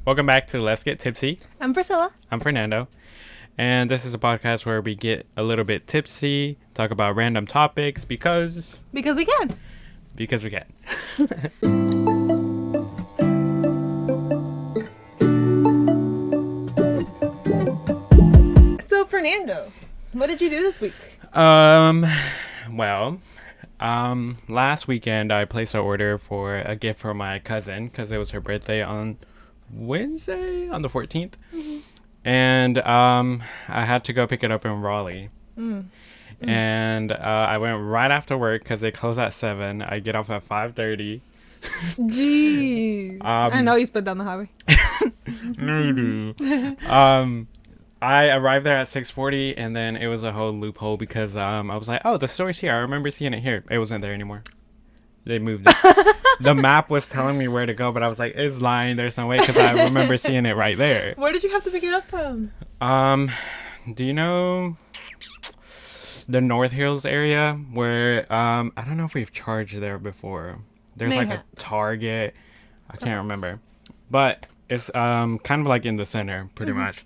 Welcome back to Let's Get Tipsy. I'm Priscilla. I'm Fernando. And this is a podcast where we get a little bit tipsy, talk about random topics because we can. Because we can. So, Fernando, what did you do this week? Last weekend I placed an order for a gift for my cousin because it was her birthday on Wednesday, on the 14th. Mm-hmm. And I had to go pick it up in Raleigh. And I went right after work because they close at 7. I get off at 5:30. Jeez. I know you sped down the highway. No. I arrived there at 6:40, and then it was a whole loophole because I was like, oh, the store's here. I remember seeing it here. It wasn't there anymore. They moved it. The map was telling me where to go, but I was like, it's lying. There's no way because I remember seeing it right there. Where did you have to pick it up from? Do you know the North Hills area where I don't know if we've charged there before. There's like a Target. I can't remember. But it's kind of like in the center pretty much.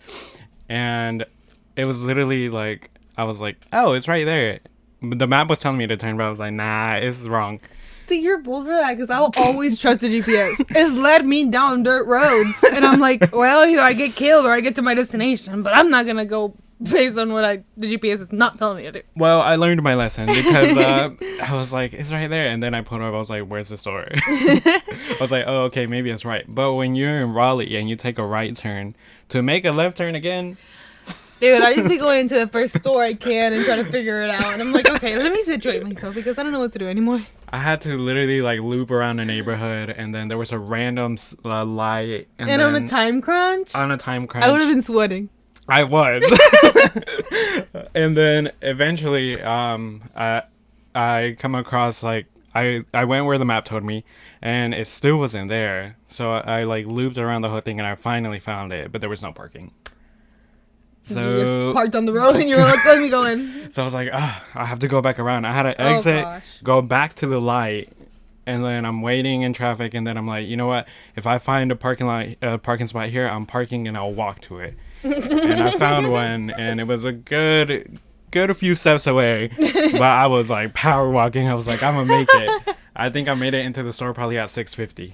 And it was literally like I was like, oh, it's right there. But the map was telling me to turn, but I was like, nah, it's wrong. See, you're bold for that because I'll always trust the GPS. It's led me down dirt roads. And I'm like, well, either I get killed or I get to my destination. But I'm not going to go based on what the GPS is not telling me to do. Well, I learned my lesson because I was like, it's right there. And then I pulled up. I was like, where's the store? I was like, oh, okay, maybe it's right. But when you're in Raleigh and you take a right turn to make a left turn again. Dude, I just be going into the first store I can and try to figure it out. And I'm like, okay, let me situate myself because I don't know what to do anymore. I had to literally like loop around the neighborhood, and then there was a random light. And on a time crunch? On a time crunch. I would have been sweating. I was. And then eventually I come across like I went where the map told me, and it still wasn't there. So I like looped around the whole thing, and I finally found it, but there was no parking. So you just parked on the road and you were like, let me go in. So I was like, I have to go back around. I had to exit, go back to the light, and then I'm waiting in traffic, and then I'm like, you know what? If I find a parking spot here, I'm parking and I'll walk to it. And I found one, and it was a good a few steps away, but I was like power walking. I was like, I'm gonna make it. I think I made it into the store probably at 6:50.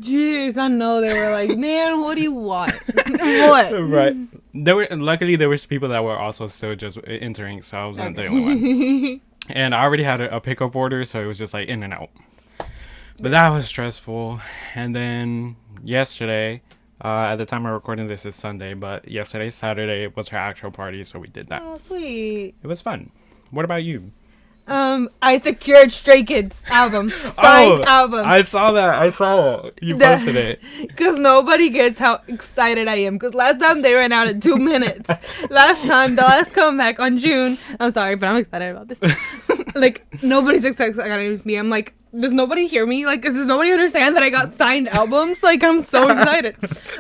Jeez, I know they were like, man, what do you want? What? Right. Luckily there was people that were also still just entering, so I wasn't the only one. And I already had a pickup order, so it was just like in and out. But that was stressful. And then yesterday, at the time I'm recording this is Sunday, but yesterday, Saturday, was her actual party, so we did that. Oh, sweet. It was fun. What about you? I secured Stray Kids album. Signed album. I saw that. I saw you posted it. Because nobody gets how excited I am. Because last time they ran out in 2 minutes. The last comeback on June. I'm sorry, but I'm excited about this. Like, nobody's excited with me. I'm like, does nobody hear me? Like, does nobody understand that I got signed albums? Like, I'm so excited.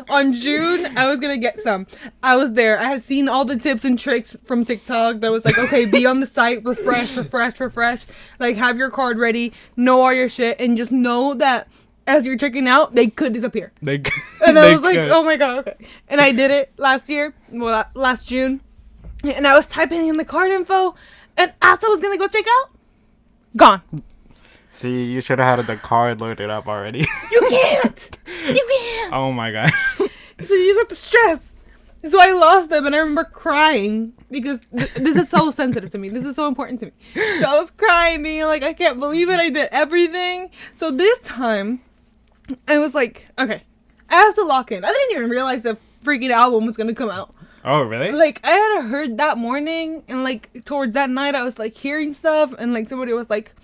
On June, I was going to get some. I was there. I had seen all the tips and tricks from TikTok that was like, okay, be on the site, refresh. Like, have your card ready, know all your shit, and just know that as you're checking out, they could disappear. And I was like, oh my God, okay. And I did it last June. And I was typing in the card info, and as I was going to go check out, gone. See, you should have had the card loaded up already. You can't. Oh my God. So you just have to stress. So I lost them, and I remember crying because this is so sensitive to me. This is so important to me. So I was crying, being like, I can't believe it. I did everything. So this time, I was like, okay, I have to lock in. I didn't even realize the freaking album was going to come out. Oh, really? Like, I had heard that morning, and like towards that night, I was like hearing stuff, and like somebody was like,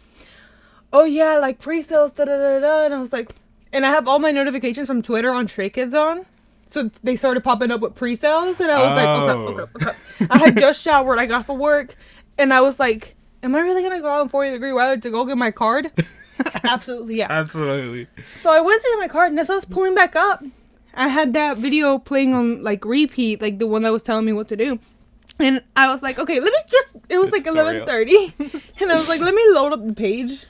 oh yeah, like pre-sales, da-da-da-da, and I was like, and I have all my notifications from Twitter on Stray Kids on, so they started popping up with pre-sales, and I was like, okay. I had just showered, I got off of work, and I was like, am I really gonna go out in 40-degree weather to go get my card? Absolutely, yeah. Absolutely. So I went to get my card, and as I was pulling back up, I had that video playing on like repeat, like the one that was telling me what to do. And I was like, okay, let me just, it was like 11:30, and I was like, let me load up the page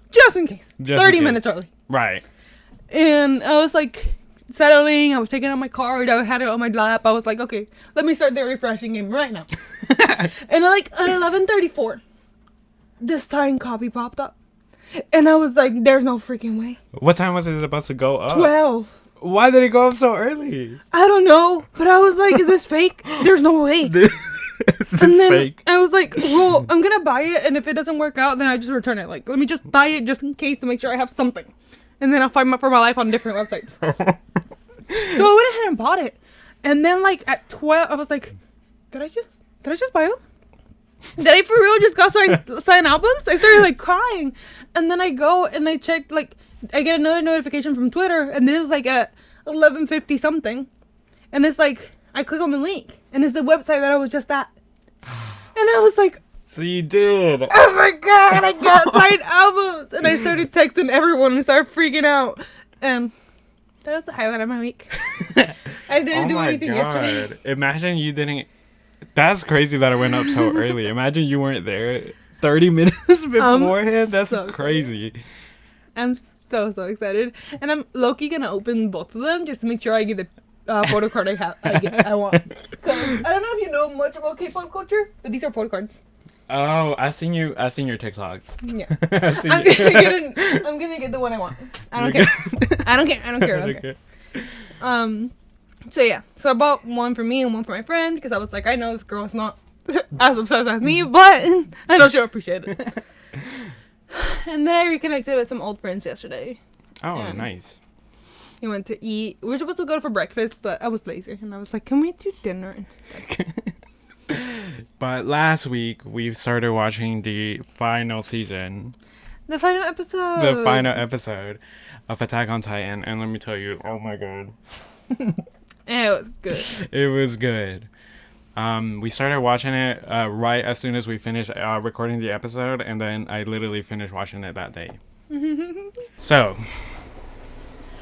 just in case. 30 minutes early. Right. And I was like, settling. I was taking out my card. I had it on my lap. I was like, okay, let me start the refreshing game right now. And like at 11:34, this time copy popped up. And I was like, there's no freaking way. What time was it supposed to go up? 12. Why did it go up so early? I don't know. But I was like, is this fake? There's no way. Is this fake? I was like, well, I'm going to buy it. And if it doesn't work out, then I just return it. Like, let me just buy it just in case to make sure I have something. And then I'll find for my life on different websites. So I went ahead and bought it. And then like at 12, I was like, did I just buy them? Did I for real just go sign albums? I started like crying. And then I go and I checked, like, I get another notification from Twitter. And this is like at 11:50 something. And it's like, I click on the link. And it's the website that I was just at. And I was like, so you did. oh my God, I got signed albums. And I started texting everyone and started freaking out. And that was the highlight of my week. I didn't do anything yesterday. Imagine you didn't. That's crazy that it went up so early. Imagine you weren't there 30 minutes beforehand. That's so crazy. I'm so excited. And I'm low-key going to open both of them just to make sure I get the photo card I want. Because I don't know if you know much about K-pop culture, but these are photo cards. Oh, I seen your TikToks. Yeah. I'm gonna get the one I want. I don't care. So yeah. So I bought one for me and one for my friend because I was like, I know this girl is not as obsessed as me, but I know she'll appreciate it. And then I reconnected with some old friends yesterday. Oh, nice. We went to eat. We were supposed to go for breakfast, but I was lazy. And I was like, can we do dinner instead? But last week, we started watching the final season. The final episode. The final episode of Attack on Titan. And let me tell you, oh my God. And it was good. It was good. We started watching it right as soon as we finished recording the episode. And then I literally finished watching it that day. So,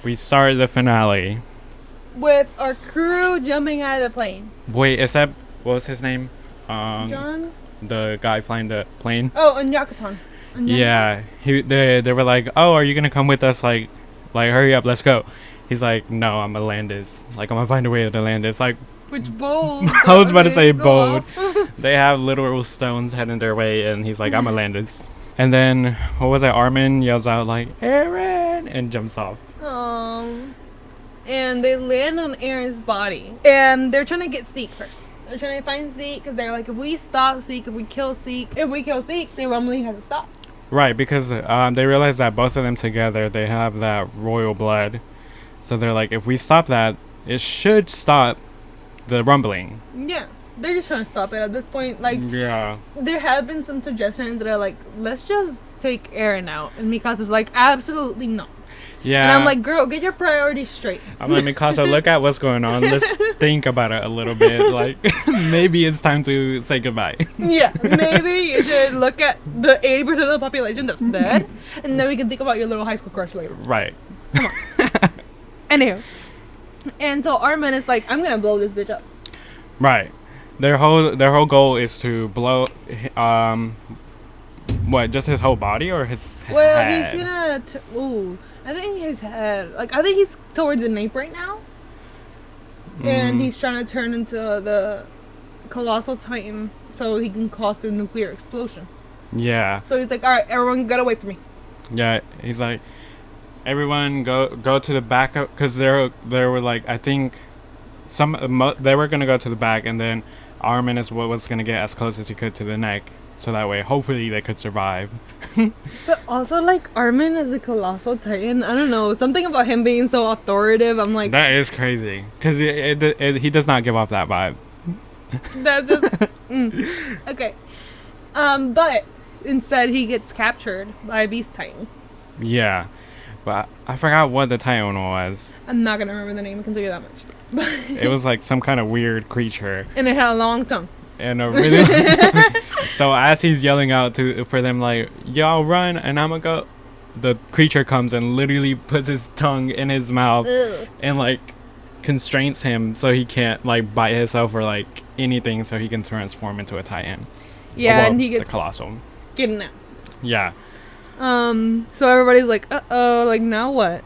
we started the finale. With our crew jumping out of the plane. Wait, except, what was his name? John? The guy flying the plane. Oh, Anyakapan. Yeah, they were like, oh, are you gonna come with us? Like hurry up, let's go. He's like, no, I'm gonna land this. Like, I'm gonna find a way to land this. Like, which bold? I was about to say bold. They have literal stones heading their way, and he's like, I'm gonna land this. And then, what was it? Armin yells out like, Aaron, and jumps off. And they land on Aaron's body, and they're trying to get Zeke first. They're trying to find Zeke because they're like, if we stop Zeke, if we kill Zeke, the rumbling has to stop. Right, because they realize that both of them together, they have that royal blood. So they're like, if we stop that, it should stop the rumbling. Yeah, they're just trying to stop it at this point. Like, yeah, there have been some suggestions that are like, let's just take Aaron out. And Mikasa's like, absolutely not. Yeah. And I'm like, girl, get your priorities straight. I'm like, Mikasa, look at what's going on. Let's think about it a little bit. Like, maybe it's time to say goodbye. Yeah, maybe you should look at the 80% of the population that's dead, and then we can think about your little high school crush later. Right. Come on. Anywho. And so Armin is like, I'm going to blow this bitch up. Right. Their whole goal is to blow, what, just his whole body or his head? Well, he's gonna, I think his head, like, I think he's towards the nape right now. And he's trying to turn into the colossal titan so he can cause the nuclear explosion. Yeah. So he's like, all right, everyone get away from me. Yeah, he's like, everyone go to the back, because they were like, I think they were going to go to the back, and then Armin is what was going to get as close as he could to the neck. So that way, hopefully, they could survive. But also, like, Armin is a colossal titan. I don't know. Something about him being so authoritative. I'm like... That is crazy. Because he does not give off that vibe. That's just... Okay. But instead, he gets captured by a beast titan. Yeah. But I forgot what the titan was. I'm not going to remember the name. I can tell you that much. It was like some kind of weird creature. And it had a long tongue. And a really so as he's yelling out for them like, y'all run and I'm gonna go, the creature comes and literally puts his tongue in his mouth. Ugh. And like constrains him so he can't like bite himself or like anything, so he can transform into a titan. Yeah, and he gets the colossal getting out. Yeah. So everybody's like, uh-oh, like now what?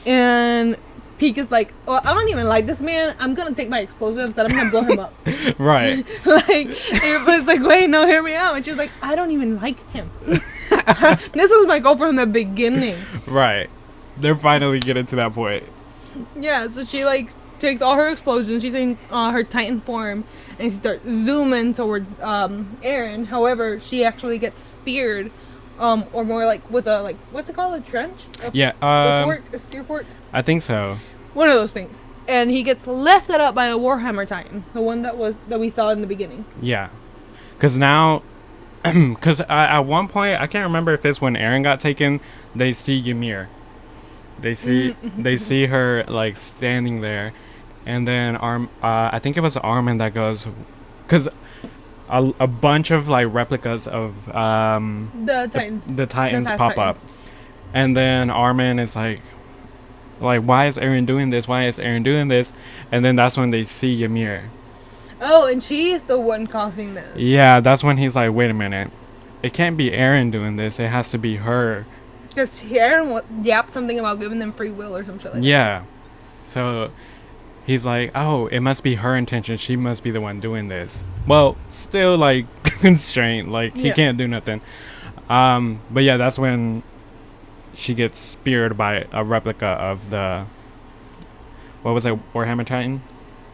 And Peak is like, oh, I don't even like this man. I'm gonna take my explosives and I'm gonna blow him up. Right. Like, everybody's like, wait, no, hear me out. And she was like, I don't even like him. This was my goal from the beginning. Right. They're finally getting to that point. Yeah, so she like takes all her explosions. She's in her Titan form, and she starts zooming towards Eren. However, she actually gets speared, or more like with a like what's it called, a trench? A spear fork. I think so. One of those things. And he gets lifted up by a Warhammer Titan, the one that we saw in the beginning. Yeah, because now, because at one point I can't remember if it's when Eren got taken. They see Ymir. They see her like standing there, and then I think it was Armin that goes, because a bunch of like replicas of the Titans pop up, and then Armin is like why is Eren doing this? Why is Eren doing this? And then that's when they see Ymir. Oh, and she is the one causing this. Yeah, that's when he's like, wait a minute, it can't be Eren doing this. It has to be her. Because Eren yapped something about giving them free will or some shit like that. Yeah. So he's like, oh, it must be her intention. She must be the one doing this. Well, still like constrained. Like he can't do nothing. But yeah, that's when she gets speared by a replica of the, what was it, Warhammer Titan?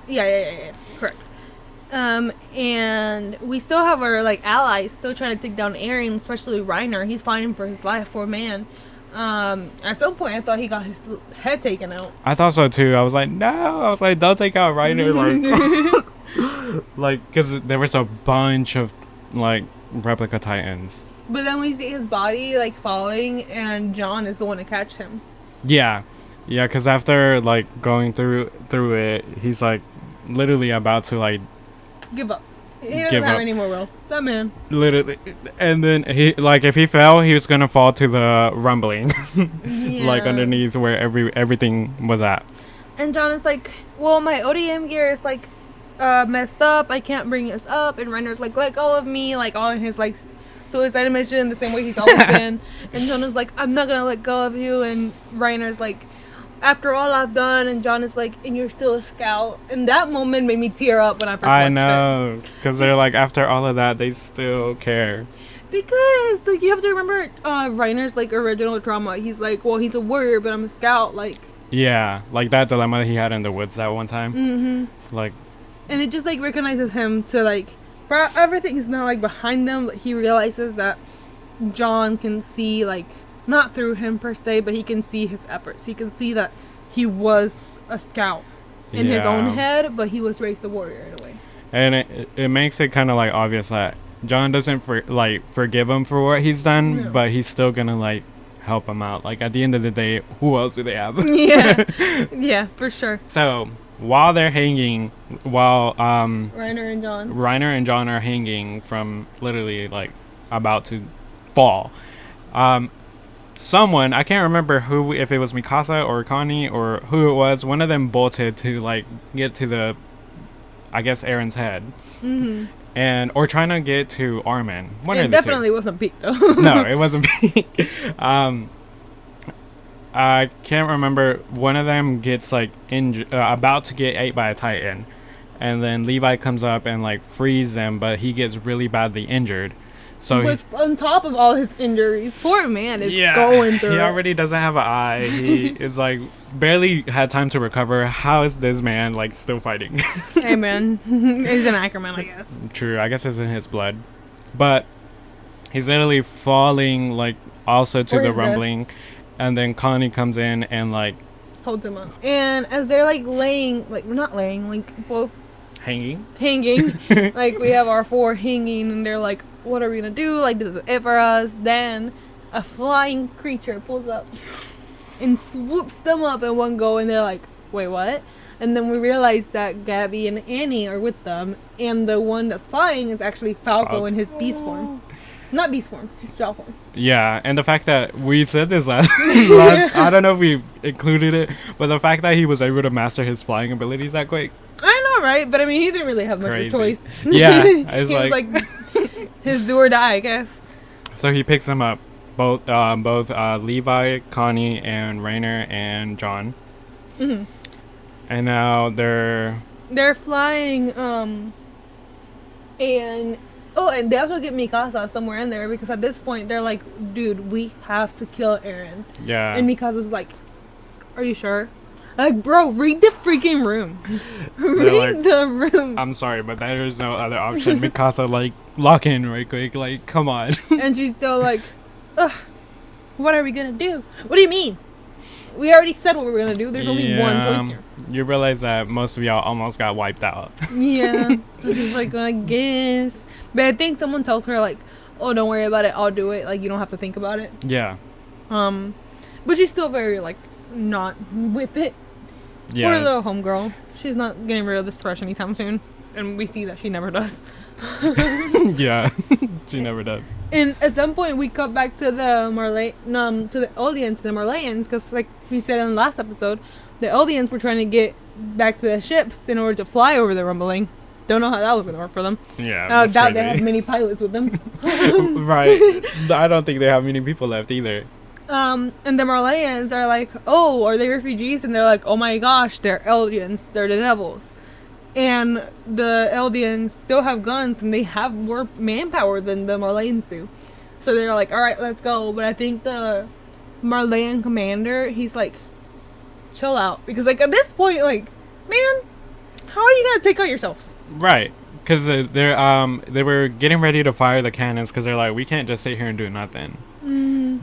Yeah. Correct. And we still have our like allies still trying to take down Eren, especially Reiner. He's fighting for his life for man. At some point I thought he got his head taken out. I thought so too. I was like, no. I was like, don't take out Reiner. Like, because there was a bunch of like replica Titans. But then we see his body like falling, and John is the one to catch him. Yeah, because after like going through it, he's like literally about to like give up. He doesn't have any more will. That man. Literally. And then he, like, if he fell, he was gonna fall to the rumbling. Like underneath where everything was at. And John is like, well, my ODM gear is like messed up. I can't bring this up. And Reiner's like, let go of me. Like all in his like suicide mission, the same way he's always been. And John is like, I'm not gonna let go of you. And Reiner's like, after all I've done. And John is like, and you're still a scout. And that moment made me tear up when I first watched it. I know, because they're like, after all of that, they still care. Because like you have to remember Reiner's like original trauma. He's like, well, he's a warrior, but I'm a scout. Like, yeah, like that dilemma he had in the woods that one time. Mm-hmm. Like, and it just like recognizes him to like, everything is now like behind them. But he realizes that John can see, like, not through him per se, but he can see his efforts. He can see that he was a scout in his own head, but he was raised a warrior in a way. And it makes it kind of like obvious that John doesn't forgive him for what he's done, but he's still gonna like help him out. Like at the end of the day, who else do they have? Yeah, for sure. So while they're hanging, Reiner and John are hanging from literally like about to fall, someone, I can't remember who, if it was Mikasa or Connie or who it was, one of them bolted to like get to the, I guess, Eren's head. Mm-hmm. And or trying to get to Armin. It definitely wasn't Peak though. No, it wasn't Peak. I can't remember. One of them gets like about to get ate by a Titan, and then Levi comes up and like frees them, but he gets really badly injured. So which, on top of all his injuries, poor man is going through. He already doesn't have an eye. He is like barely had time to recover. How is this man like still fighting? Hey man, he's an Ackerman, I guess. True, I guess it's in his blood, but he's literally falling like also to the rumbling, and then Connie comes in and like holds him up. And as they're like laying, like not laying, like both hanging, like we have our four hanging, and they're like, what are we gonna do? Like, this is it for us. Then a flying creature pulls up and swoops them up in one go, and they're like, wait, what? And then we realize that Gabby and Annie are with them, and the one that's flying is actually Falco in his beast form. Not beast form, his jaw form. Yeah, and the fact that we said this last I don't know if we've included it, but the fact that he was able to master his flying abilities that quick. I know, right? But I mean, he didn't really have much of a choice. Yeah, it's was like his do or die, I guess. So he picks them up, both Levi, Connie, and Reiner and John. Mm-hmm. And now they're flying, and and they also get Mikasa somewhere in there, because at this point they're like, dude, we have to kill Eren. Yeah. And Mikasa's like, are you sure? Like, bro, read the freaking room. Read like, the room. I'm sorry, but there is no other option. Mikasa, like, lock in right quick. Like, come on. And she's still like, ugh, what are we gonna do? What do you mean? We already said what we were gonna do. There's only one choice here. You realize that most of y'all almost got wiped out. Yeah. So she's like, I guess. But I think someone tells her, like, oh, don't worry about it. I'll do it. Like, you don't have to think about it. Yeah. But she's still very, like, not with it. Yeah. Poor little homegirl. She's not getting rid of this crush anytime soon. And we see that she never does. Yeah. She never does. And at some point, we cut back to the to the audience, the Marleyans, because, like we said in the last episode, the audience were trying to get back to the ships in order to fly over the rumbling. Don't know how that was going to work for them. Yeah. I doubt they have many pilots with them. Right. I don't think they have many people left either. And the Marleyans are like, oh, are they refugees? And they're like, oh my gosh, they're Eldians. They're the devils. And the Eldians still have guns, and they have more manpower than the Marleyans do. So they're like, all right, let's go. But I think the Marleyan commander, he's like, chill out. Because, like, at this point, like, man, how are you going to take out yourselves? Right. Because they were getting ready to fire the cannons, because they're like, we can't just sit here and do nothing.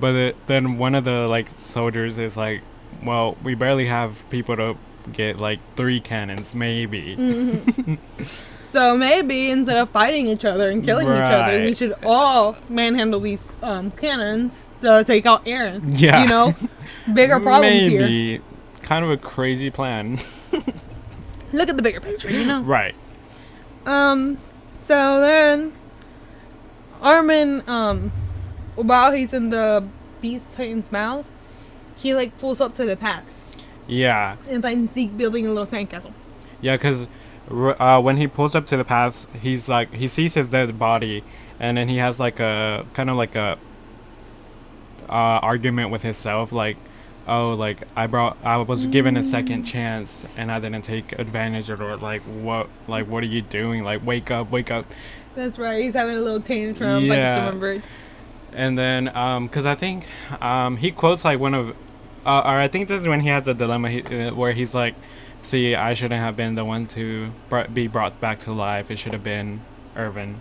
But then one of the, like, soldiers is like, well, we barely have people to get, like, 3 cannons, maybe. So maybe instead of fighting each other and killing each other, we should all manhandle these cannons to take out Eren. Yeah. You know? Bigger problems here. Maybe. Kind of a crazy plan. Look at the bigger picture, you know? Right. So then Armin, while he's in the Beast Titan's mouth, he, like, pulls up to the paths. Yeah. And finds Zeke building a little sandcastle. Yeah, because when he pulls up to the paths, he's like, he sees his dead body, and then he has, like, a kind of like a argument with himself, like, oh, like, I was given a second chance and I didn't take advantage of it. Like, what are you doing? Like, wake up. That's right. He's having a little tantrum. Yeah. I just remembered. And then, because I think he quotes, like, one of, or I think this is when he has the dilemma where he's like, see, I shouldn't have been the one to be brought back to life. It should have been Irvin.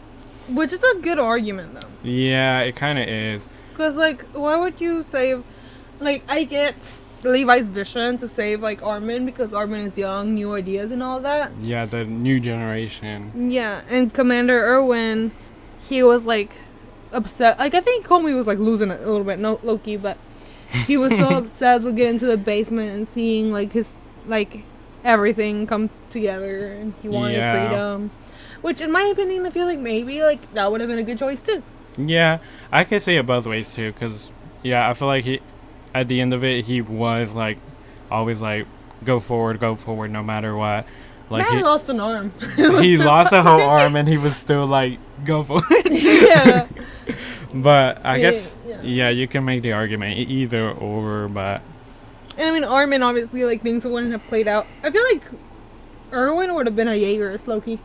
Which is a good argument, though. Yeah, it kind of is. Because, like, why would you save... Like, I get Levi's vision to save, like, Armin, because Armin is young, new ideas and all that. Yeah, the new generation. Yeah, and Commander Erwin, he was, like, upset. Like, I think Comey was, like, losing it a little bit, no, low-key, but he was so upset with getting to the basement and seeing, like, his, like, everything come together, and he wanted freedom. Which, in my opinion, I feel like maybe, like, that would have been a good choice, too. Yeah, I can see it both ways, too, because, yeah, I feel like at the end of it, he was, like, always, like, go forward, no matter what. Like, Man, he lost an arm. He lost a whole arm, and he was still, like, go for it. Yeah. But I guess, yeah, you can make the argument either or, but... And I mean, Armin, obviously, like, things wouldn't have played out. I feel like Erwin would have been a Jaeger, Loki.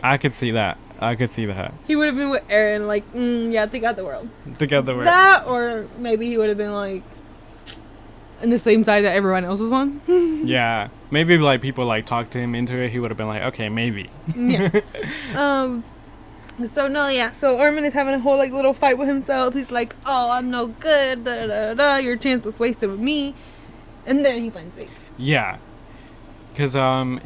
I could see that. He would have been with Eren, like, yeah, take out the world. That, or maybe he would have been, like, on the same side that everyone else was on. Yeah. Maybe, like, people, like, talked to him into it. He would have been like, okay, maybe. Yeah. So, no, yeah. So, Armin is having a whole, like, little fight with himself. He's like, oh, I'm no good. Da, da, da, da. Your chance was wasted with me. And then he finds Zeke. Yeah. Because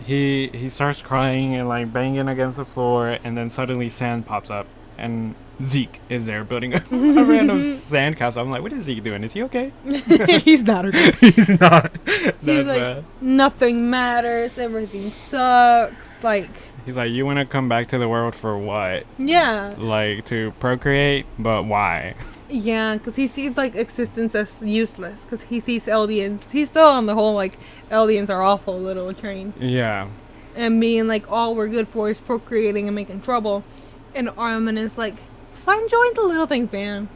he starts crying and, like, banging against the floor, and then suddenly sand pops up, and Zeke is there building a random sandcastle. I'm like, what is Zeke doing? Is he okay? He's not okay. He's not. He's like, nothing matters. Everything sucks. Like, he's like, you want to come back to the world for what? Yeah. Like, to procreate, but why? Yeah, because he sees, like, existence as useless. Because he sees Eldians. He's still on the whole, like, Eldians are awful little train. Yeah. And being, like, all we're good for is procreating and making trouble. And Armin is like, find joy in the little things, man.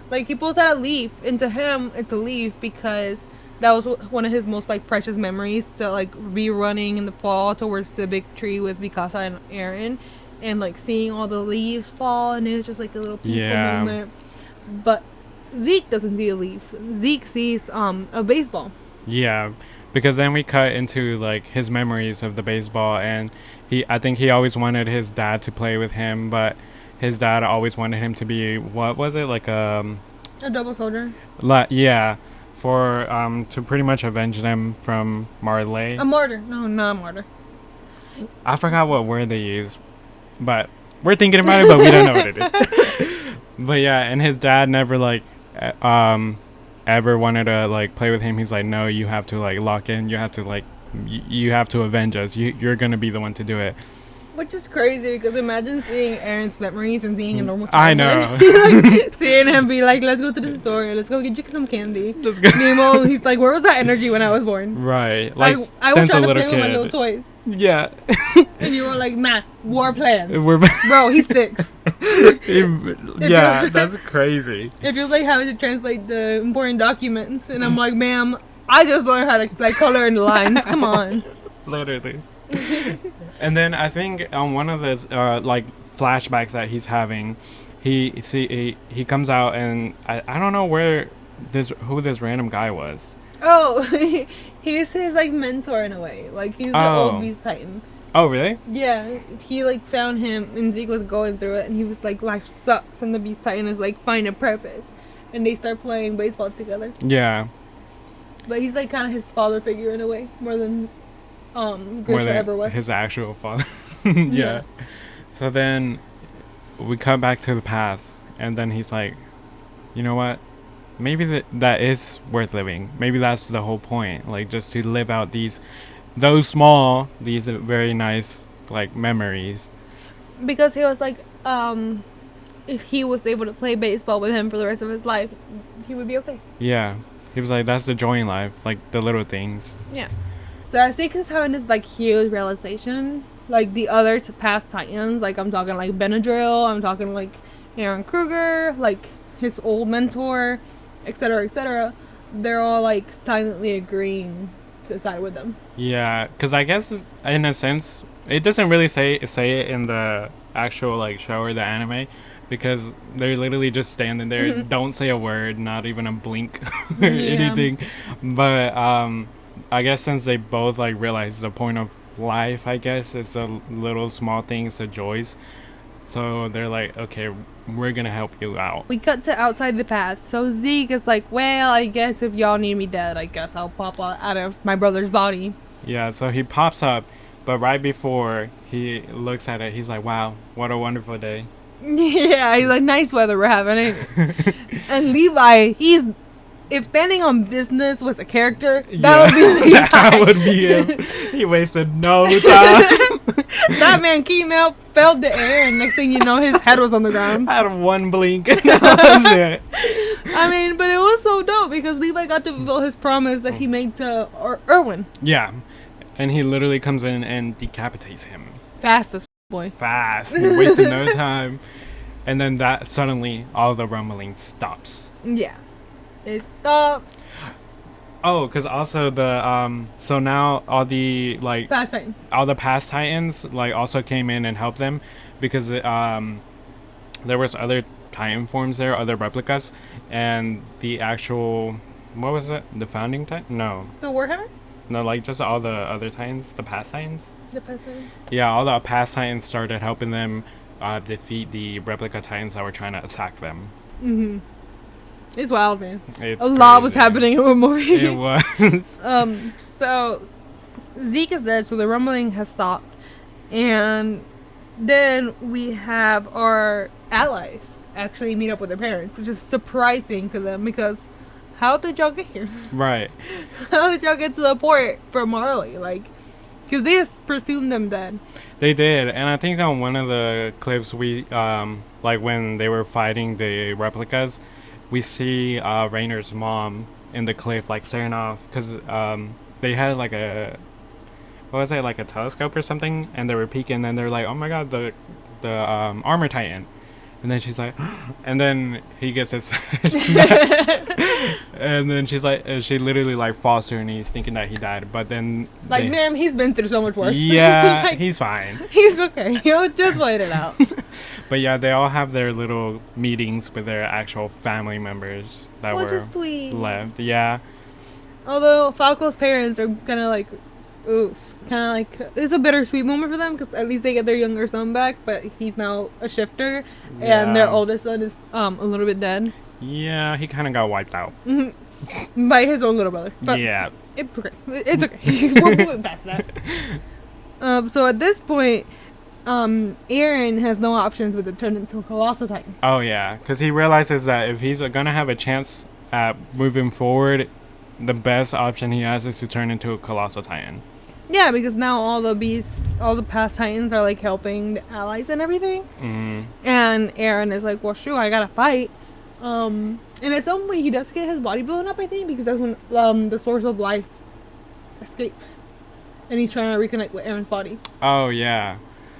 Like, he pulls out a leaf. And to him, it's a leaf because that was one of his most like precious memories, to like be running in the fall towards the big tree with Mikasa and Aaron, and like seeing all the leaves fall, and it was just like a little peaceful moment. But Zeke doesn't see a leaf. Zeke sees a baseball. Yeah, because then we cut into like his memories of the baseball, and I think he always wanted his dad to play with him, but his dad always wanted him to be, what was it, like a double soldier. Yeah, for to pretty much avenge them from Marley. A martyr. No, not a martyr. I forgot what word they used, but we're thinking about it, but we don't know what it is. But yeah, and his dad never like ever wanted to like play with him. He's like, no, you have to like lock in. You have to like you have to avenge us. You're gonna be the one to do it. Which is crazy, because imagine seeing Aaron's memories and seeing a normal child. I know. Like, seeing him be like, let's go to the store, let's go get you some candy. Let's go. Nemo, he's like, where was that energy when I was born? Right. Like, I was trying to play with my little toys. Yeah. And you were like, nah, war plans. Bro, he's 6. Yeah, that's crazy. If you're like having to translate the important documents, and I'm like, ma'am, I just learned how to like color in the lines. Come on. Literally. And then I think on one of those like flashbacks that he's having, he comes out, and I don't know who this random guy was. Oh, he's his like mentor in a way. Like he's the old Beast Titan. Oh, really? Yeah, he like found him, and Zeke was going through it, and he was like, life sucks, and the Beast Titan is like, find a purpose, and they start playing baseball together. Yeah. But he's like kind of his father figure in a way, more than Grisha ever was. His actual father. Yeah. So then we come back to the past, and then he's like, you know what? Maybe that is worth living. Maybe that's the whole point. Like, just to live out these very nice, like, memories. Because he was like, if he was able to play baseball with him for the rest of his life, he would be okay. Yeah. He was like, that's the joy in life. Like, the little things. Yeah. So I think he's having this, like, huge realization. Like, the other past Titans, like, I'm talking, like, Benadryl, I'm talking, like, Aaron Kruger, like, his old mentor, etc., they're all, like, silently agreeing to side with them. Yeah, because I guess, in a sense, it doesn't really say it in the actual, like, show or the anime, because they're literally just standing there, don't say a word, not even a blink or anything. But, I guess since they both like realize the point of life, I guess it's the little small things, the joys. So they're like, okay, we're gonna help you out. We cut to outside the path. So Zeke is like, well, I guess if y'all need me dead, I guess I'll pop out of my brother's body. Yeah, so he pops up, but right before he looks at it, he's like, wow, what a wonderful day. Yeah, he's like, nice weather we're having. And Levi, if standing on business was a character, that would be Levi. That would be him. He wasted no time. That man came out, fell to air, and next thing you know, his head was on the ground. I had one blink. That was it. I mean, but it was so dope because Levi got to fulfill his promise that he made to Erwin. Yeah. And he literally comes in and decapitates him. Fast as boy. Fast. He wasted no time. And then that suddenly all the rumbling stops. Yeah. It stops. Oh, because also the so now all the like past Titans. All the past Titans like also came in and helped them, because there was other Titan forms there, other replicas, and the actual, what was it? The founding Titan? No. The Warhammer? No, like just all the other Titans, the past Titans. The past Titans. Yeah, all the past Titans started helping them defeat the replica Titans that were trying to attack them. Mhm. It's wild, man. It's a lot crazy. Was happening in the movie. It was. So Zeke is dead, so the rumbling has stopped, and then we have our allies actually meet up with their parents, which is surprising to them because how did y'all get here? Right. How did y'all get to the port from Marley? Like, because they just presumed them dead. They did, and I think on one of the clips we like when they were fighting the replicas, we see Rainer's mom in the cliff, like staring off, because they had like like a telescope or something, and they were peeking, and they're like, oh my god, the armor titan, And then she's like, and then he gets his smacked. And then she's like, she literally like falls to her knees thinking that he died. But then like, ma'am, he's been through so much worse. Yeah, like, he's fine. He's okay. He'll just wait it out. But yeah, they all have their little meetings with their actual family members that were left. Yeah. Although Falco's parents are kind of like, oof. Kind of like, it's a bittersweet moment for them because at least they get their younger son back, but he's now a shifter, and their oldest son is a little bit dead. Yeah, he kind of got wiped out. By his own little brother. But yeah. It's okay. It's okay. We're moving past that. So at this point, Aaron has no options but to turn into a colossal titan. Oh, yeah, because he realizes that if he's going to have a chance at moving forward, the best option he has is to turn into a colossal titan. Yeah, because now all the past titans are like helping the allies and everything. And Aaron is like, well, shoot, I gotta fight. And at some point he does get his body blown up, I think, because that's when the source of life escapes. And he's trying to reconnect with Aaron's body. Oh, yeah.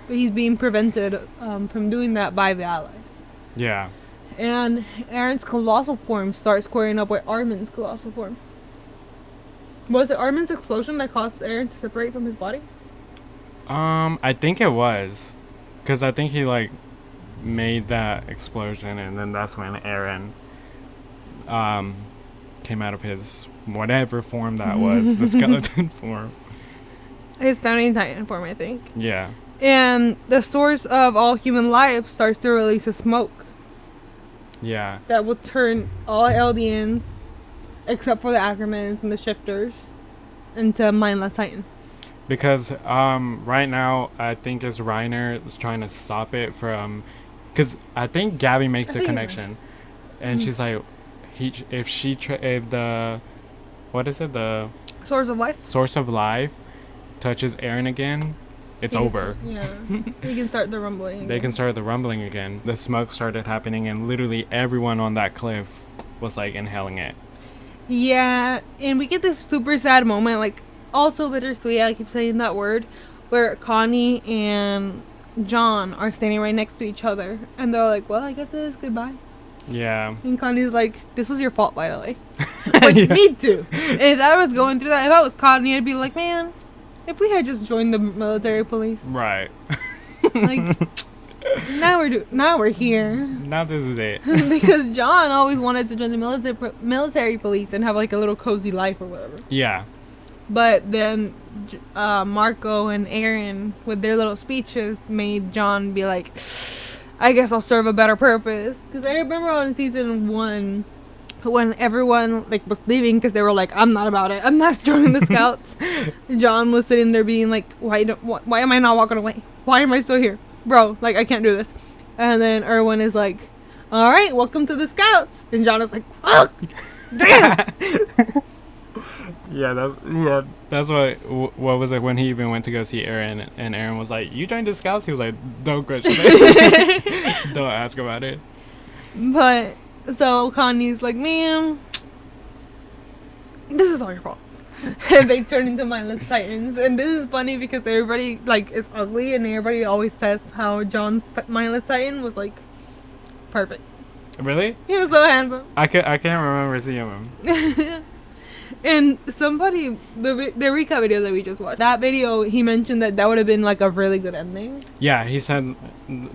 But he's being prevented from doing that by the allies. Yeah. And Aaron's colossal form starts squaring up with Armin's colossal form. Was it Armin's explosion that caused Aaron to separate from his body? I think it was. Because I think he, like, made that explosion, and then that's when Aaron came out of his whatever form that was, the skeleton form. His founding titan form, I think. Yeah. And the source of all human life starts to release a smoke. Yeah. That will turn all Eldians, except for the Ackermans and the Shifters, into mindless titans. Because right now, I think as Reiner is trying to stop it from... Because I think Gabby makes the connection. And she's like, if the... What is it? The... Source of life? Source of life touches Aaron again, it's over. They can start the rumbling again. They can start the rumbling again. The smoke started happening, and literally everyone on that cliff was, like, inhaling it. Yeah, and we get this super sad moment, like, also bittersweet, I keep saying that word, where Connie and John are standing right next to each other, and they're like, well, I guess it is goodbye. Yeah. And Connie's like, this was your fault, by the way. Like, me too. If I was going through that, if I was Connie, I'd be like, man, if we had just joined the military police. Right. Like, now we're here. Now this is it. Because John always wanted to join the military police and have like a little cozy life or whatever. Yeah. But then Marco and Aaron, with their little speeches, made John be like, I guess I'll serve a better purpose. Because I remember on season 1, when everyone like was leaving because they were like, I'm not about it, I'm not joining the scouts. John was sitting there being like, why am I not walking away? Why am I still here? Bro, like, I can't do this. And then Erwin is like, all right, welcome to the scouts. And John is like, fuck, damn. That's what was it when he even went to go see Aaron, and Aaron was like, you joined the scouts? He was like, don't question it. Don't ask about it. But so Connie's like, man, this is all your fault. And they turn into mindless titans. And this is funny because everybody like is ugly, and everybody always says how John's mindless titan was like perfect. Really? He was so handsome. I can't remember seeing him. And somebody, the recap video that we just watched, that video, he mentioned that would have been like a really good ending. Yeah, he said,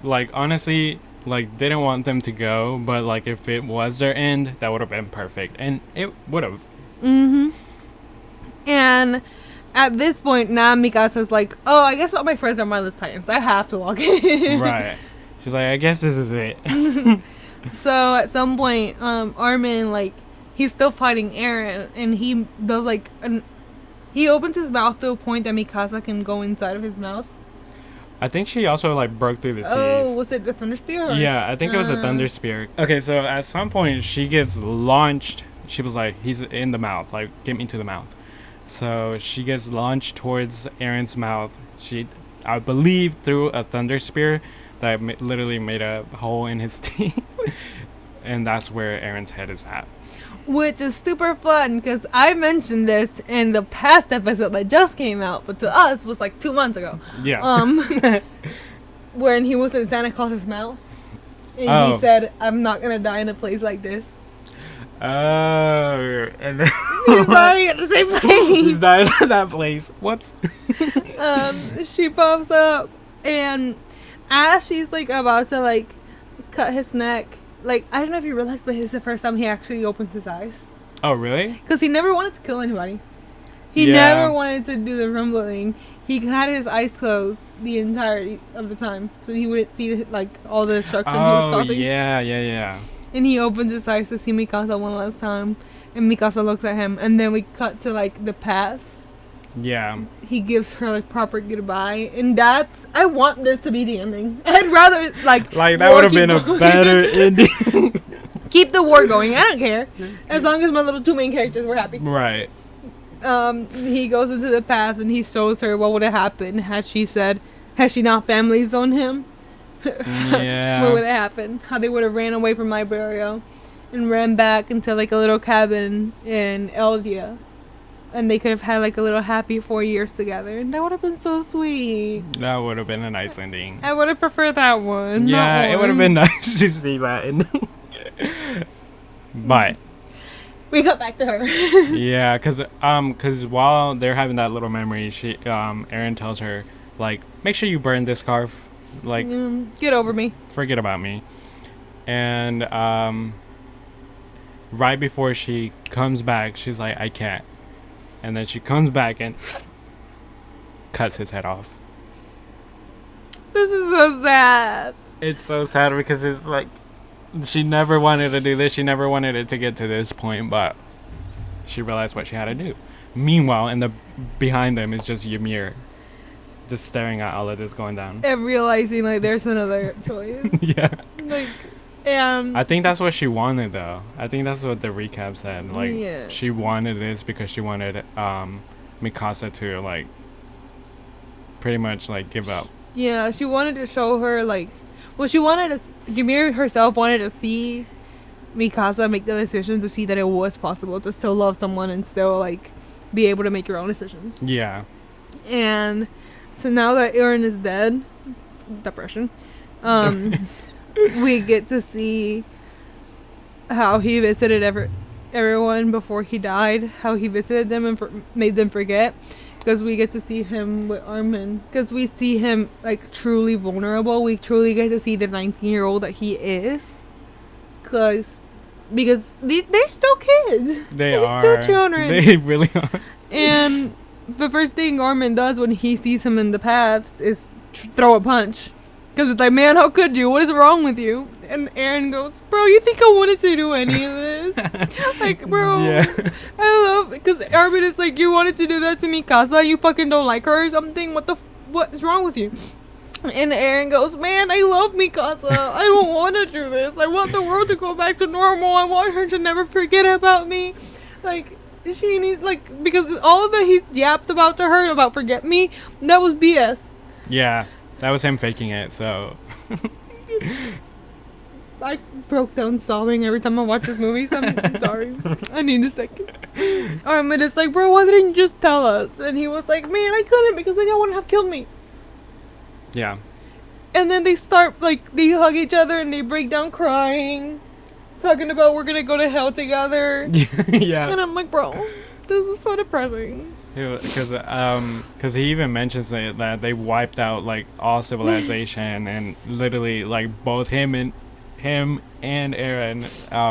like, honestly, like, didn't want them to go, but like if it was their end, that would have been perfect, and it would have. And at this point now Mikasa's like, oh, I guess all my friends are mindless titans, I have to log in. Right. She's like, I guess this is it. So at some point Armin, like, he's still fighting Aaron, and he does like he opens his mouth to a point that Mikasa can go inside of his mouth. I think she also like broke through the teeth. Oh, was it the Thunder Spear? Yeah, I think it was a Thunder Spear. Okay, so at some point she gets launched. She was like, he's in the mouth, like, get me to the mouth. So she gets launched towards Aaron's mouth. She, I believe, threw a Thunder Spear that literally made a hole in his teeth. And that's where Aaron's head is at. Which is super fun, because I mentioned this in the past episode that just came out, but to us was like 2 months ago. Yeah. When he was in Santa Claus's mouth. And he said, I'm not going to die in a place like this. Oh. And then He's dying at the same place. He's dying at that place. Whoops. She pops up, and as she's, like, about to, like, cut his neck, like, I don't know if you realize, but it's the first time he actually opens his eyes. Oh, really? Because he never wanted to kill anybody. He never wanted to do the rumbling. He had his eyes closed the entirety of the time, so he wouldn't see, like, all the destruction he was causing. Yeah. And he opens his eyes to see Mikasa one last time, and Mikasa looks at him, and then we cut to, like, the paths. Yeah. He gives her, like, proper goodbye, and I want this to be the ending. I'd rather, like that would have been a better ending. Keep the war going. I don't care, as long as my little two main characters were happy. Right. He goes into the path, and he shows her what would have happened had she not family zoned him. Yeah. What would have happened? How they would have ran away from Liberia and ran back into, like, a little cabin in Eldia. And they could have had, like, a little happy 4 years together. And that would have been so sweet. That would have been a nice ending. I would have preferred that one. Yeah, it would have been nice to see that ending. But we got back to her. yeah, cause while they're having that little memory, Eren tells her, like, make sure you burn this scarf. Like, get over me. Forget about me. And right before she comes back, she's like, I can't. And then she comes back and cuts his head off. This is so sad. It's so sad because it's like, she never wanted to do this. She never wanted it to get to this point, but she realized what she had to do. Meanwhile, behind them is just Ymir, just staring at all of this going down. And realizing, like, there's another choice. Yeah. Like, I think that's what she wanted, though. I think that's what the recap said. Like, she wanted this because she wanted Mikasa to, like, pretty much, like, give up. Yeah, she wanted to show her, like, Ymir herself wanted to see Mikasa make the decision to see that it was possible to still love someone and still, like, be able to make your own decisions. Yeah. And so now that Eren is dead, depression, we get to see how he visited everyone before he died, how he visited them and made them forget. Because we get to see him with Armin. Because we see him, like, truly vulnerable. We truly get to see the 19-year-old that he is. Because they're still kids. They're still children. They really are. And the first thing Armin does when he sees him in the paths is throw a punch. Because it's like, man, how could you? What is wrong with you? And Eren goes, bro, you think I wanted to do any of this? Like, bro, yeah. I love, because Armin is like, you wanted to do that to Mikasa? You fucking don't like her or something? What is wrong with you? And Eren goes, man, I love Mikasa. I don't want to do this. I want the world to go back to normal. I want her to never forget about me. Like, she needs, like, because all that he's yapped about to her about forget me, that was BS. Yeah. That was him faking it, so. I broke down sobbing every time I watch this movie, so I'm sorry. I need a second. And it's like, bro, why didn't you just tell us? And he was like, man, I couldn't because then y'all wouldn't have killed me. Yeah. And then they start, like, they hug each other and they break down crying, talking about we're gonna go to hell together. Yeah. And I'm like, bro, this is so depressing. Because he even mentions that they wiped out, like, all civilization and literally, like, both him and Eren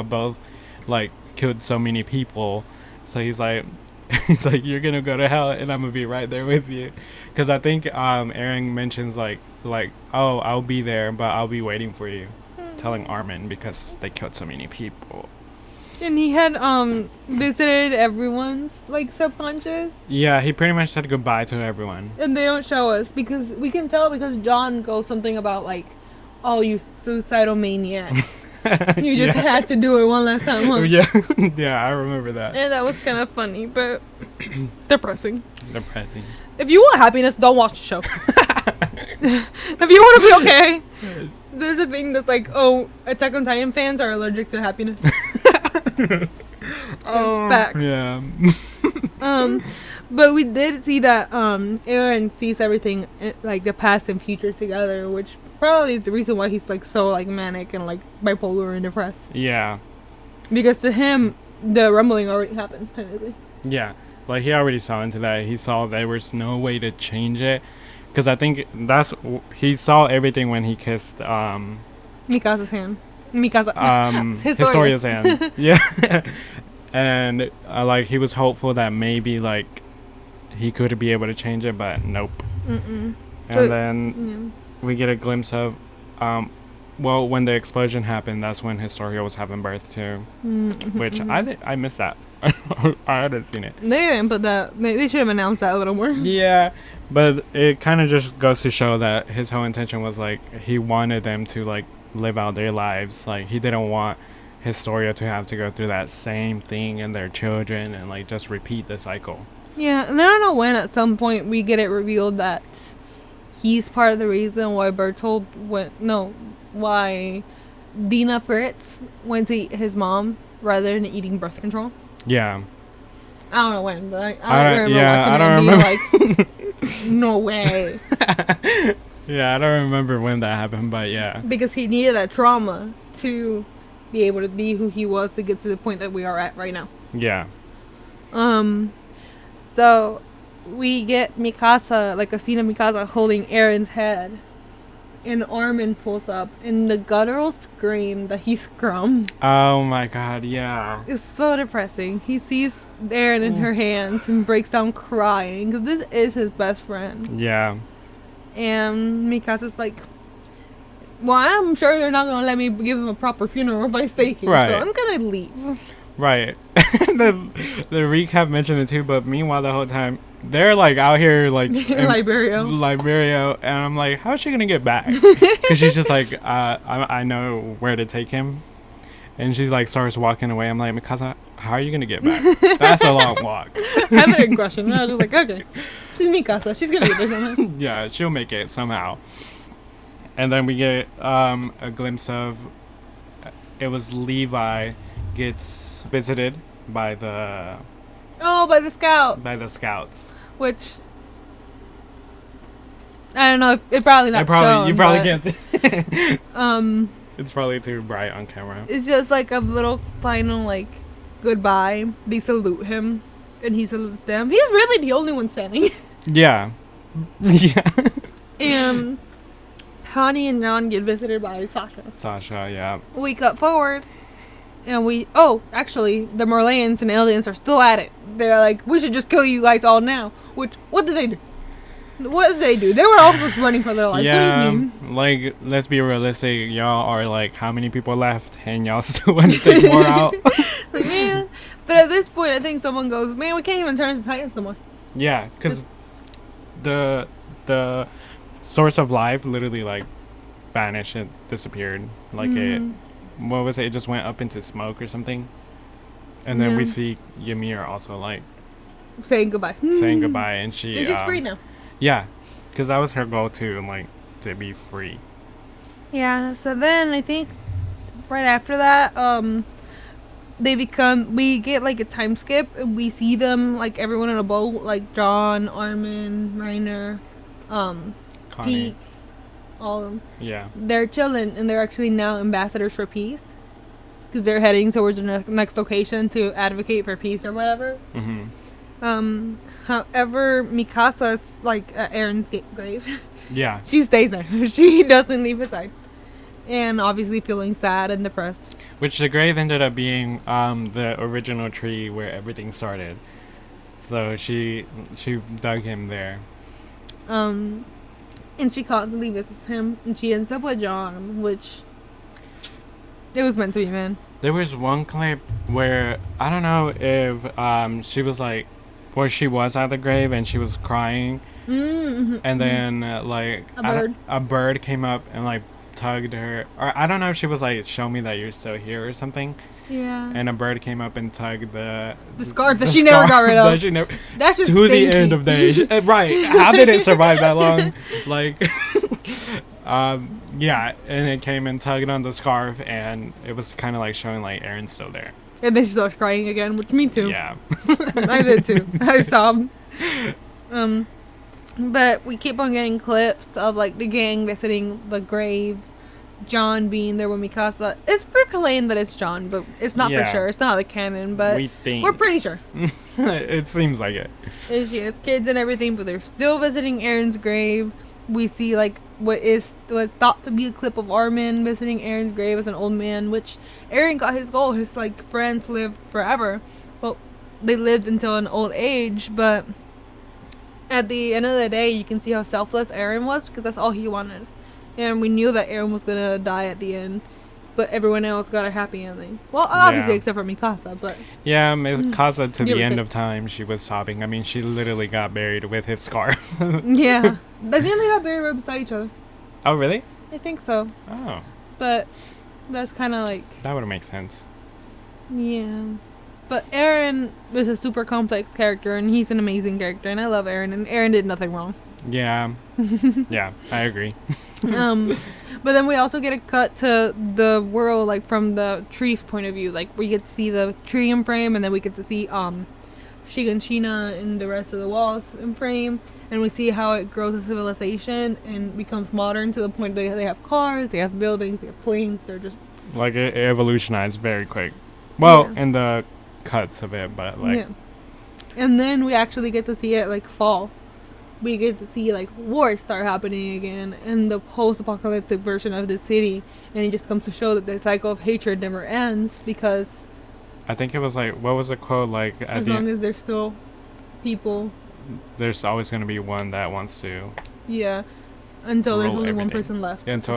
both, like, killed so many people. So he's like you're gonna go to hell and I'm gonna be right there with you. Because I think Eren mentions like oh, I'll be there but I'll be waiting for you, telling Armin because they killed so many people. And he had visited everyone's, like, subconscious. Yeah, he pretty much said goodbye to everyone. And they don't show us because we can tell because John goes something about, like, oh, you suicidal maniac. You just had to do it one last time, huh? Yeah. Yeah, I remember that. And that was kind of funny, but depressing. If you want happiness, don't watch the show. If you want to be okay, there's a thing that's like, oh, Attack on Titan fans are allergic to happiness. Facts. Yeah. But we did see that Aaron sees everything like the past and future together, which probably is the reason why he's like so like manic and like bipolar and depressed. Yeah. Because to him, the rumbling already happened, technically. Yeah. Like, he already saw into that. He saw there was no way to change it. Because I think he saw everything when he kissed Mikasa's hand. Historia's hand. Yeah. And like, he was hopeful that maybe like he could be able to change it, but nope. Mm-mm. And so, then we get a glimpse of well, when the explosion happened, that's when Historia was having birth too. Mm-hmm. Which I missed that. I hadn't seen it. They didn't put that. They should have announced that a little more. Yeah, but it kind of just goes to show that his whole intention was like he wanted them to like live out their lives. Like, he didn't want Historia to have to go through that same thing and their children and like just repeat the cycle. Yeah, and I don't know when at some point we get it revealed that he's part of the reason why why Dina Fritz went to eat his mom rather than eating birth control. Yeah. I don't know when, but I remember watching it and being like, no way. Yeah, I don't remember when that happened, but yeah. Because he needed that trauma to be able to be who he was to get to the point that we are at right now. Yeah. So we get Mikasa, like a scene of Mikasa holding Aaron's head. And Armin pulls up, and the guttural scream that he scrummed. Oh my god, yeah. It's so depressing. He sees Aaron in her hands and breaks down crying, because this is his best friend. Yeah. And Mikasa's like, well, I'm sure they're not going to let me give him a proper funeral if I stay here, so I'm going to leave. Right. the recap mentioned it too, but meanwhile the whole time, they're like out here like Liberia, and I'm like, how's she gonna get back? Because she's just like, I know where to take him, and she's like starts walking away. I'm like, Mikasa, how are you gonna get back? That's a long walk. I have a question. I was just like, okay, she's Mikasa, she's gonna get there somehow. Yeah, she'll make it somehow. And then we get a glimpse of it was Levi gets visited by the scouts. Which I don't know. It probably not shown. You probably can't see. It's probably too bright on camera. It's just like a little final like goodbye. They salute him, and he salutes them. He's really the only one standing. Yeah. Yeah. And Hani and John get visited by Sasha, yeah. We cut forward. And actually, the Merlians and aliens are still at it. They're like, we should just kill you guys all now. Which, what did they do? What did they do? They were all just running for their lives. Yeah, what do you mean? Like, let's be realistic. Y'all are like, how many people left? And y'all still want to take more out? Like, man. But at this point, I think someone goes, man, we can't even turn into Titans no more. Yeah, because the source of life literally, like, vanished and disappeared. Like, what was it? It just went up into smoke or something. And then we see Ymir also, like, saying goodbye. And she's free now. Yeah, because that was her goal too, like, to be free. Yeah, so then I think right after that, we get like a time skip, and we see them, like, everyone in a boat, like John, Armin, Reiner, Peak, all of them. Yeah. They're chilling, and they're actually now ambassadors for peace. Because they're heading towards the next location to advocate for peace or whatever. Mm-hmm. However, Mikasa's like at Aaron's grave. Yeah. She stays there. She doesn't leave his side. And obviously feeling sad and depressed. Which the grave ended up being the original tree where everything started. So she dug him there. And she constantly visits him. And she ends up with John, which... it was meant to be, man. There was one clip where, I don't know if she was like, where she was at the grave and she was crying. Mm-hmm. And then, like, a bird came up and, like, tugged her. Or I don't know if she was like, show me that you're still here or something. Yeah. And a bird came up and tugged the scarf that she never got rid of. That's just to the end of days. Right. How did it survive that long? Like... yeah, and it came and tugged on the scarf, and it was kind of like showing like Aaron's still there. And then she starts crying again, which me too. Yeah. I did too. I sobbed. But we keep on getting clips of like the gang visiting the grave, John being there with Mikasa. It's proclaimed that it's John, but it's not for sure. It's not like canon, but we're pretty sure. It seems like it. It's kids and everything, but they're still visiting Aaron's grave. We see like what's thought to be a clip of Armin visiting Aaron's grave as an old man, which Aaron got his goal. His like friends lived forever. Well, they lived until an old age, but at the end of the day, you can see how selfless Aaron was because that's all he wanted. And we knew that Aaron was gonna die at the end, but everyone else got a happy ending. Well, obviously except for Mikasa, but yeah, Mikasa to the end of time, she was sobbing. I mean, she literally got buried with his scarf. Yeah, I think they got buried right beside each other. Oh, really? I think so. Oh, but that's kind of like that would make sense. Yeah, but Aaron is a super complex character, and he's an amazing character, and I love Aaron. And Aaron did nothing wrong. Yeah, yeah, I agree. But then we also get a cut to the world, like from the tree's point of view. Like we get to see the tree in frame, and then we get to see Shiganshina and the rest of the walls in frame, and we see how it grows a civilization and becomes modern to the point that they have cars, they have buildings, they have planes. They're just like it evolutionized very quick. Well, in the cuts of it, but like and then we actually get to see it like fall. We get to see like wars start happening again in the post-apocalyptic version of the city, and it just comes to show that the cycle of hatred never ends because I think it was like, what was the quote, like as long as there's still people, there's always going to be one that wants to until there's only one person left until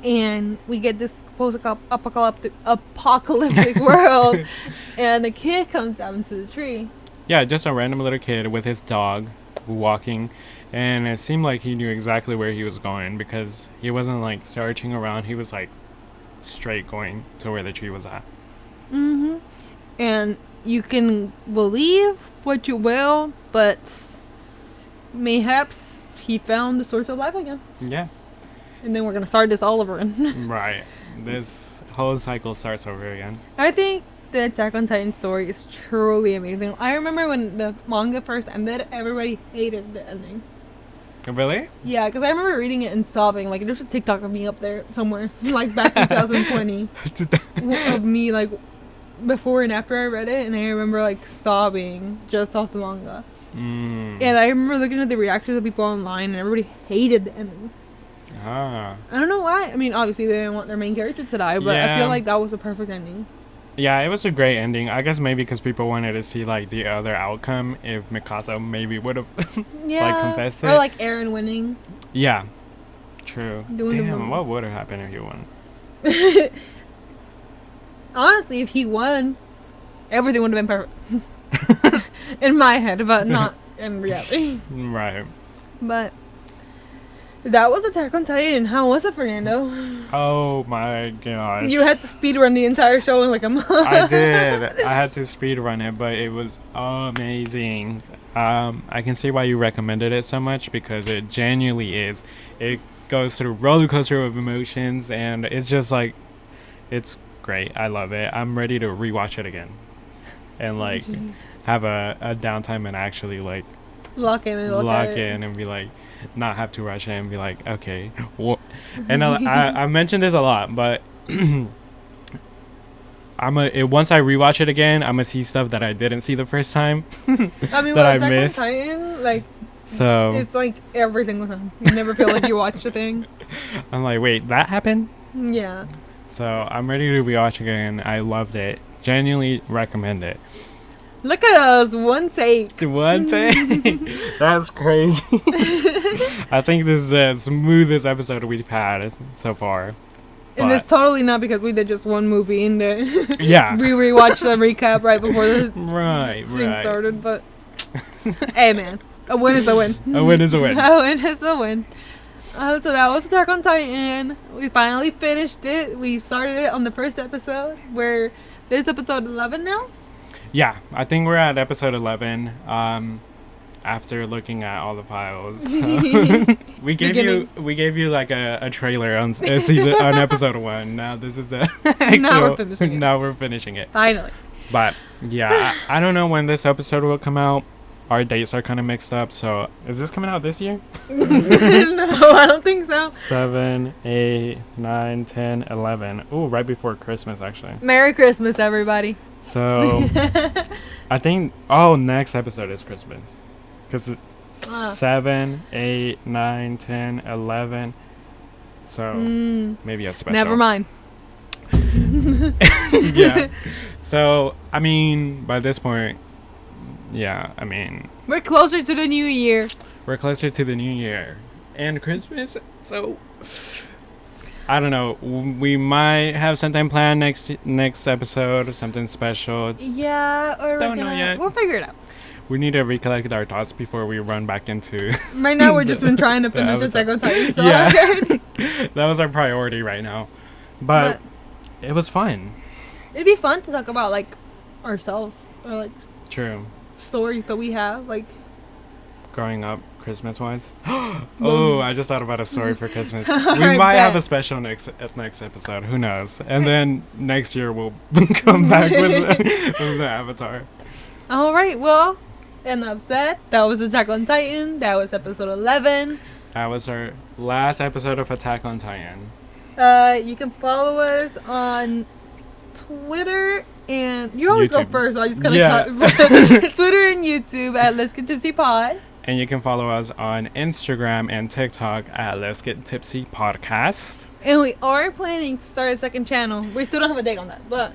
and we get this post-apocalyptic world, and the kid comes down to the tree. Yeah, just a random little kid with his dog walking, and it seemed like he knew exactly where he was going because he wasn't like searching around. He was like straight going to where the tree was at. And you can believe what you will, but mayhaps he found the source of life again. Yeah. And then we're going to start this all over again. Right. This whole cycle starts over again. I think the Attack on Titan story is truly amazing. I remember when the manga first ended, everybody hated the ending. Really? Yeah, because I remember reading it and sobbing. Like, there's a TikTok of me up there somewhere, like back in 2020, of me like before and after I read it, and I remember like sobbing just off the manga. And I remember looking at the reactions of people online, and everybody hated the ending. I don't know why. I mean, obviously they didn't want their main character to die, but I feel like that was the perfect ending. Yeah, it was a great ending. I guess maybe because people wanted to see like the other outcome if Mikasa maybe would have like confessed it. Or like Aaron winning. Yeah. True. Damn, what would have happened if he won? Honestly, if he won, everything would have been perfect. In my head, but not in reality. Right. But that was Attack on Titan. How was it, Fernando? Oh my gosh. You had to speedrun the entire show in like a month. I did. I had to speedrun it, but it was amazing. I can see why you recommended it so much because it genuinely is. It goes through a roller coaster of emotions, and it's just like, it's great. I love it. I'm ready to rewatch it again and like have a downtime and actually like lock in and be like, not have to rush it and be like, okay. And I mentioned this a lot, but once I rewatch it again, I'm gonna see stuff that I didn't see the first time. I mean, that I missed. Titan, like, so it's like every single time. You never feel like you watched a thing. I'm like, wait, that happened? Yeah. So I'm ready to rewatch again. I loved it. Genuinely recommend it. Look at us, one take. One take? That's crazy. I think this is the smoothest episode we've had so far. And it's totally not because we did just one movie and we rewatched the recap right before the thing started, but hey man, a win is a win. A win is a win. A win is a win. So that was Attack on Titan. We finally finished it. We started it on the first episode, where there's episode 11 now. Yeah, I think we're at episode 11. After looking at all the files, we gave you like a trailer on season on episode 1. Now this is now we're finishing it. Finally. But yeah, I don't know when this episode will come out. Our dates are kind of mixed up. So is this coming out this year? No, I don't think so. 7, 8, 9, 10, 11. Ooh, right before Christmas, actually. Merry Christmas, everybody. So I think next episode is Christmas, because 7, 8, 9, 10, 11. So maybe a special. Never mind. Yeah. So I mean, by this point, yeah, I mean, we're closer to the new year. We're closer to the new year and Christmas. So I don't know. We might have something planned next episode, something special. Yeah, or don't know yet. We'll figure it out. We need to recollect our thoughts before we run back into. Right now, we're just been trying to finish Attack on Titan. So yeah, that was our priority right now, but it was fun. It'd be fun to talk about like ourselves or like true stories that we have, like growing up Christmas wise. Oh, I just thought about a story for Christmas. We I might bet. have a special next episode. Who knows? And then next year we'll come back with the Avatar. All right, well, enough said. That was Attack on Titan. That was episode 11. That was our last episode of Attack on Titan. You can follow us on Twitter and you always YouTube. go first, so I just kind of cut. Twitter and YouTube at Let's Get Tipsy Pod. And you can follow us on Instagram and TikTok at Let's Get Tipsy Podcast. And we are planning to start a second channel. We still don't have a date on that, but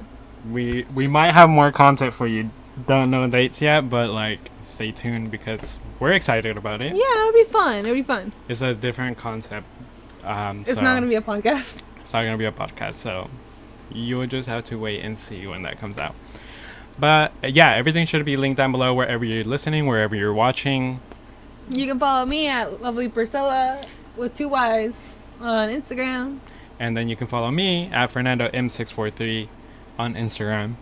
We might have more content for you. Don't know dates yet, but like stay tuned because we're excited about it. yeah, it'll be fun. It'll be fun. It's a different concept. It's not gonna be a podcast. It's not gonna be a podcast, so you'll just have to wait and see when that comes out. But yeah, everything should be linked down below wherever you're listening, wherever you're watching. You can follow me at Lovely Priscilla with 2 Y's on Instagram. And then you can follow me at Fernando M643 on Instagram.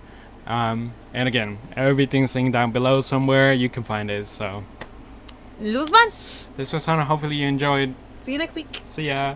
And again, everything's linked down below somewhere. You can find it. So It was fun. this was fun. Hopefully you enjoyed. See you next week. See ya.